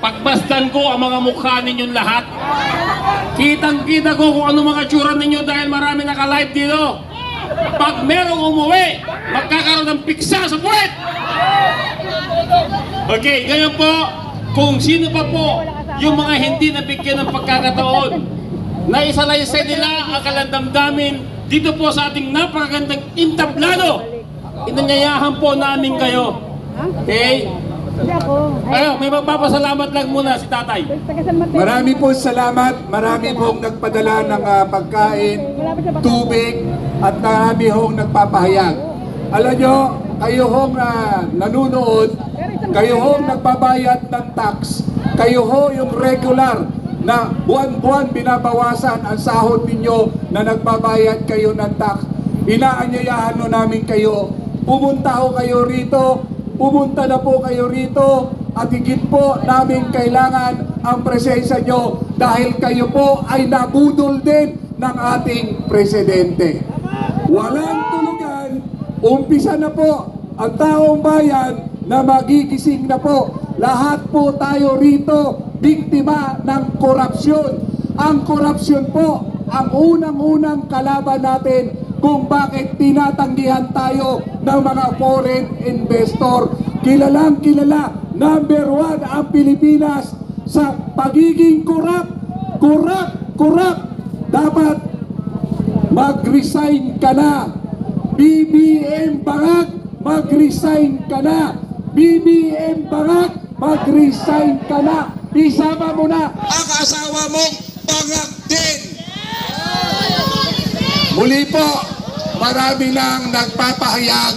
Pagmasdan ko ang mga mukha ninyong lahat. Kitang-kita ko kung ano mga tsura ninyo dahil marami naka-live dito. Pag merong umuwi, magkakaroon ng piksa sa puwet. Okay, ngayon po, kung sino pa po yung mga hindi nabigyan ng pagkakataon na isalaysay nila ang kalandamdamin dito po sa ating napakagandang entablado, inanyayahan po namin kayo. Okay? Ayo, may magpapasalamat lang muna si tatay. Marami po salamat, marami pong nagpadala ng pagkain, tubig, at marami hong nagpapahayag. Alam nyo, kayo hong nanunood, kayo hong nagbabayad ng tax, kayo ho yung regular na buwan-buwan binabawasan ang sahod ninyo na nagbabayad kayo ng tax. Inaanyayahan no namin kayo, pumunta ho kayo rito, pumunta na po kayo rito at higit po namin kailangan ang presensya nyo dahil kayo po ay nabudol din ng ating presidente. Walang tulugan, umpisa na po ang taong bayan na magigising na po. Lahat po tayo rito biktima ng korupsyon. Ang korupsyon po ang unang-unang kalaban natin kung bakit tinatanggihan tayo ng mga foreign investor. Kilalang kilala, number 1 ang Pilipinas sa pagiging korap. Dapat mag-resign ka na. BBM Bangag, mag-resign ka na. BBM Bangag, mag-resign ka na. Isama mo na ang asawa mong Bangag din. Muli po, marami nang nagpapahayag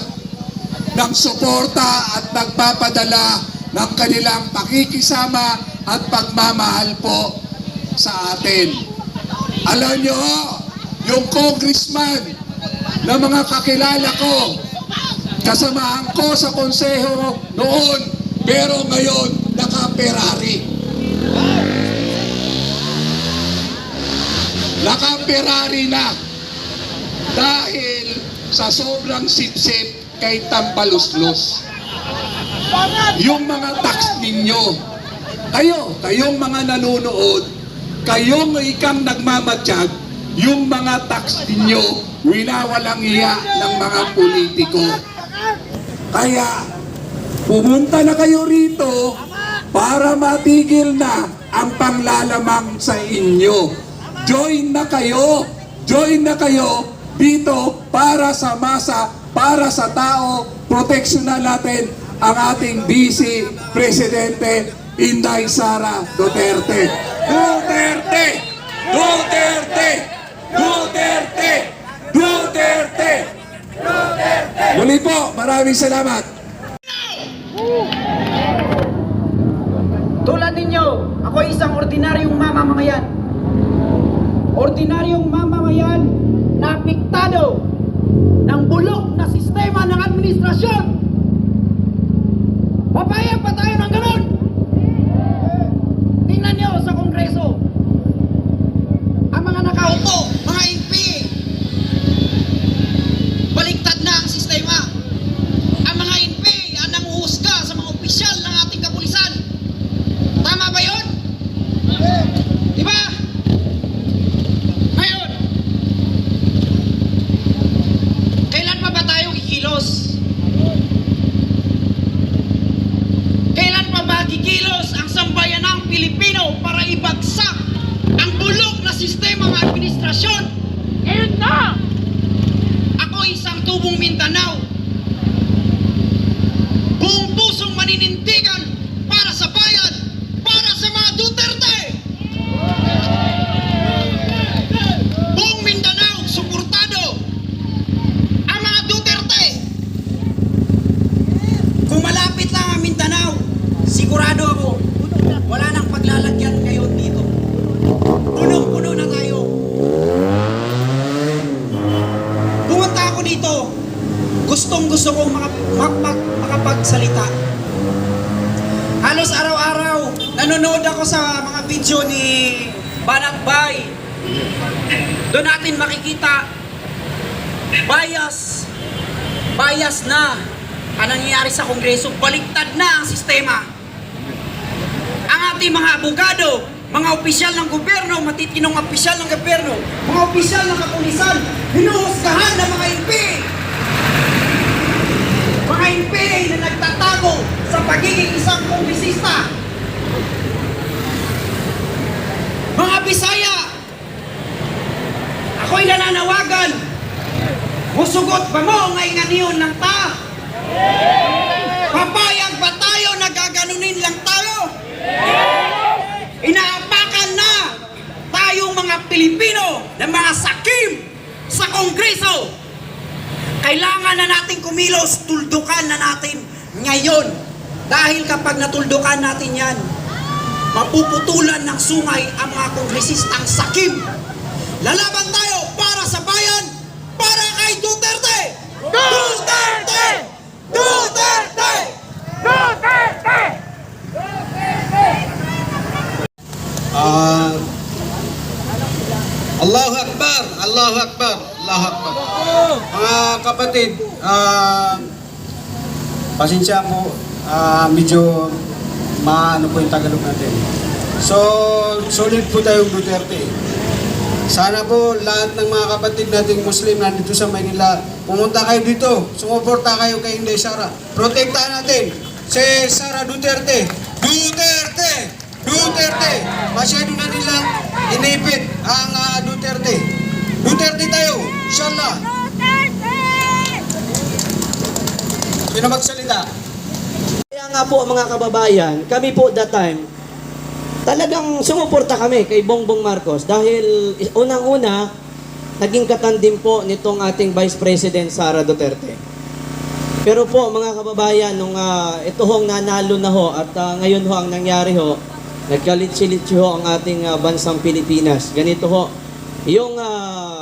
ng suporta at nagpapadala ng kanilang pakikisama at pagmamahal po sa atin. Alam nyo, yung congressman na mga kakilala ko, kasamahan ko sa konseho noon, pero ngayon naka-Ferrari. Naka-Ferrari na dahil sa sobrang sipsip kay Tambaluslos. Yung mga tax ninyo, kayong mga nanonood, kayong ikang nagmamatsyag, yung mga tax ninyo, winawalang iya ng mga politiko. Kaya, pumunta na kayo rito para matigil na ang panglalamang sa inyo. Join na kayo dito para sa masa, para sa tao, proteksyonan natin ang ating Vice Presidente Inday Sara Duterte. Duterte! Duterte! Duterte! Duterte! Muli po, maraming salamat. Tulad ninyo, ako ay isang ordinaryong mamamayan. Ordinaryong mamamayan na apektado ng bulok na sistema ng administrasyon. Papayag pa tayo ng ganun? Tingnan nyo sa Kongreso. Ang mga nakaupo, mga MP, baliktad na ang sistema. Ang mga MP ang nanguhusga sa mga opisyal ng ating kapulisan. Tama ba yun? Diba? Ngayon, kailan pa ba tayo kikilos? Kailan pa ba kikilos ang sambayanang Pilipino para ibagsak ang bulok na sistema ng administrasyon? Ngayon na! Ako isang tubong Mindanao, buong pusong maninindigan para sa bayan, para sa mga Duterte. Buong Mindanao, suportado ang mga Duterte. Kung malapit lang ang Mindanao, sigurado ako, wala nang paglalagyan ngayon dito. Punong-puno na tayo. Pumunta ako dito, gustong-gusto kong makapagsalita. Halos araw-araw, nanonood ako sa mga video ni Banagbay. Doon natin makikita, bias na ang nangyayari sa Kongreso. Baliktad na ang sistema. Ang ating mga abogado, mga opisyal ng gobyerno, matitinong opisyal ng gobyerno, mga opisyal ng kapulisan, hinuhusgahan ng mga NPA. Mga NPA na nagtatago sa pagiging isang kongresista. Mga Bisaya, ako'y nananawagan, musugot ba mo ngay nganiyon ng ta? Papayag ba tayo na gaganunin lang tayo? Inaapakan na tayong mga Pilipino na mga sakim sa Kongreso. Kailangan na natin kumilos, tuldukan na natin ngayon. Dahil kapag natuldukan natin yan, mapuputulan ng sungay ang mga kongresistang sakim. Lalaban tayo para sa bayan, para kay Duterte! Duterte! Duterte! Duterte! Allahu Akbar, Allahu Akbar, Allahu Akbar. Mga kapatid, pasensya po, medyo maano po yung Tagalog natin. So, solid po tayong Duterte. Sana po lahat ng mga kapatid nating Muslim nandito sa Maynila, pumunta kayo dito, sumuporta kayo kay Inday Sara. Protektahan natin si Sara Duterte. Duterte! Duterte! Masyado na nilang inipit ang Duterte. Duterte tayo, inshallah. Sino magsalita? Kaya nga po mga kababayan, kami po that time, talagang sumuporta kami kay Bongbong Marcos dahil unang-una, naging katandim po nitong ating Vice President Sara Duterte. Pero po mga kababayan, nung ito hong nanalo na ho at ngayon ho ang nangyari ho, nagkalit-silit ho ang ating bansang Pilipinas. Ganito ho, yung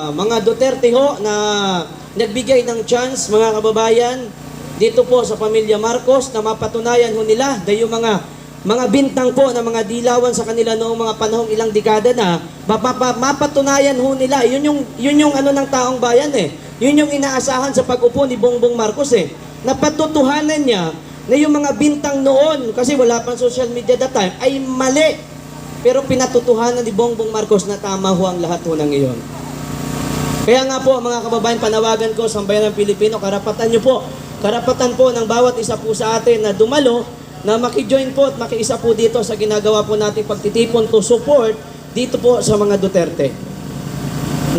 mga Duterte ho na nagbigay ng chance mga kababayan dito po sa pamilya Marcos na mapatunayan ho nila dahil yung mga bintang po na mga dilawan sa kanila noong mga panahong ilang dekada na mapatunayan ho nila. Yun yung ano ng taong bayan eh. Yun yung inaasahan sa pag-upo ni Bongbong Marcos eh. Napatutuhanan niya na yung mga bintang noon, kasi wala pang social media that time, ay mali. Pero pinatutuhanan ni Bongbong Marcos na tama ho ang lahat ho ng iyon. Kaya nga po mga kababayan, panawagan ko sa bayan ng Pilipino, karapatan nyo po, karapatan po ng bawat isa po sa atin na dumalo, na makijoin po at makiisa po dito sa ginagawa po nating pagtitipon to support dito po sa mga Duterte.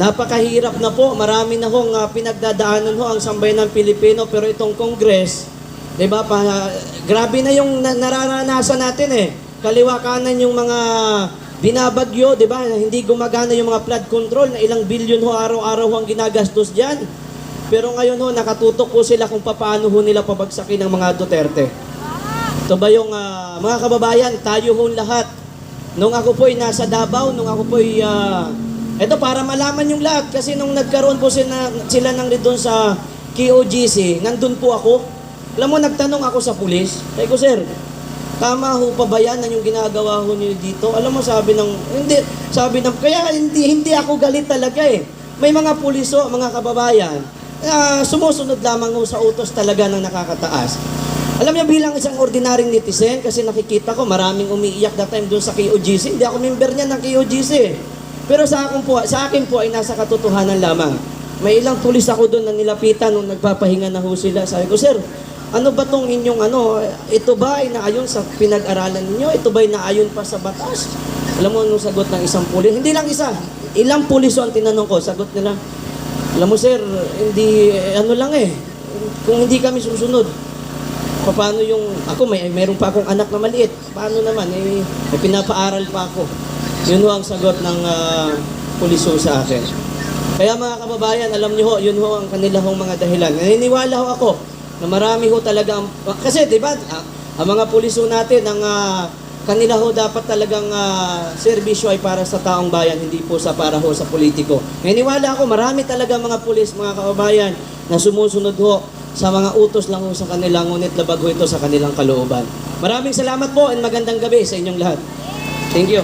Napakahirap na po, marami na hong pinagdadaanan ho ang sambayan ng Pilipino, pero itong Congress, diba, grabe na yung nararanasan natin eh. Kaliwa kanan yung mga binabagyo, diba, hindi gumagana yung mga flood control na ilang bilyon ho araw-araw ang ginagastos dyan. Pero ngayon ho, nakatutok po sila kung paano ho nila pabagsakin ng mga Duterte. Ito ba yung mga kababayan, tayo ho lahat. Nung ako po'y nasa Davao, nung ako po'y ito para malaman yung lahat, kasi nung nagkaroon po sila ng doon sa KOGC, nandun po ako. Alam mo, nagtanong ako sa pulis. Sabi ko, sir, tama ho pa ba yan ang yung ginagawa ho niyo dito? Alam mo, kaya hindi ako galit talaga eh. May mga pulis ho, mga kababayan, sumusunod lamang ho sa utos talaga ng nakakataas. Alam niyo, bilang isang ordinaryong netizen, kasi nakikita ko maraming umiiyak that time doon sa KOGC. Hindi ako member niya ng KOGC. Pero sa akin po ay nasa katotohanan lamang. May ilang pulis ako doon na nilapitan nung nagpapahinga na ho sila. Sabi ko, sir, ano ba tong inyong ito ba ay naayon sa pinag-aralan ninyo? Ito ba ay naayon pa sa batas? Alam mo, nung sagot ng isang pulis, hindi lang isa, ilang pulis ang tinanong ko, sagot nila, alam mo sir, hindi, lang kung hindi kami susunod, paano yung, ako mayroon pa akong anak na maliit, paano naman, may pinapaaral pa ako. Yun ho ang sagot ng pulis ho sa akin. Kaya mga kababayan, alam niyo ho, yun ho ang kanila hong mga dahilan. Naniniwala ho ako na marami ho talaga, kasi diba, ang mga pulis ho natin, ang kanila ho dapat talagang serbisyo ay para sa taong bayan, hindi po para ho sa politiko. Naniniwala ako, marami talaga mga pulis, mga kababayan, na sumusunod ho sa mga utos lang ho sa kanila, ngunit labag ho ito sa kanilang kalooban. Maraming salamat po and magandang gabi sa inyong lahat. Thank you.